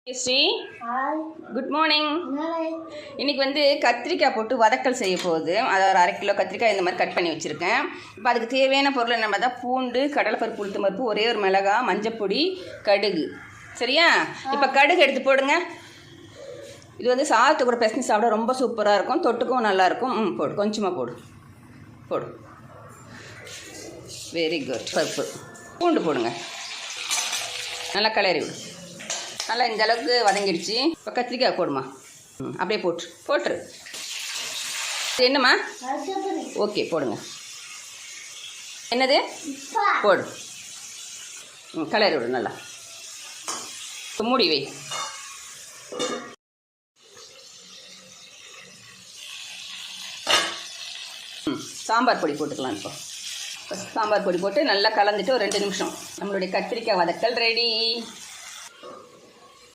Sri good morning. இன்னைக்கு வந்து கத்திரிக்காய் போட்டு வதக்கல் செய்ய போகுது. அதை ஒரு 1/2 கிலோ கத்திரிக்காய் இந்த மாதிரி கட் பண்ணி வச்சுருக்கேன். இப்போ அதுக்கு தேவையான பொருள் நம்ம தான் பூண்டு, கடலைப்பருப்பு, உளுத்தம் பருப்பு, ஒரே ஒரு மிளகாய், மஞ்சப்பொடி, கடுகு. சரியா? இப்போ கடுகு எடுத்து போடுங்க. இது வந்து சாதத்தை கூட பிசைஞ்சு சாப்பிட ரொம்ப சூப்பராக இருக்கும், தொட்டுக்கும் நல்லாயிருக்கும். போடு, கொஞ்சமாக போடு போடு. Very good. பருப்பு, பூண்டு போடுங்க, நல்லா கிளறி விடு. நல்லா இந்த அளவுக்கு வதங்கிடுச்சு. இப்போ கத்திரிக்காய் போடுமா. அப்படியே போட்டுரு. என்னம்மா? ஓகே, போடுங்க. என்னது? போடு. கிளறி விடு நல்லா. மூடி வை. சாம்பார் பொடி போட்டுக்கலாம். இப்போ சாம்பார் பொடி போட்டு நல்லா கலந்துட்டு ஒரு 2 நிமிஷம் நம்மளுடைய கத்திரிக்காய் வதக்கல் ரெடி.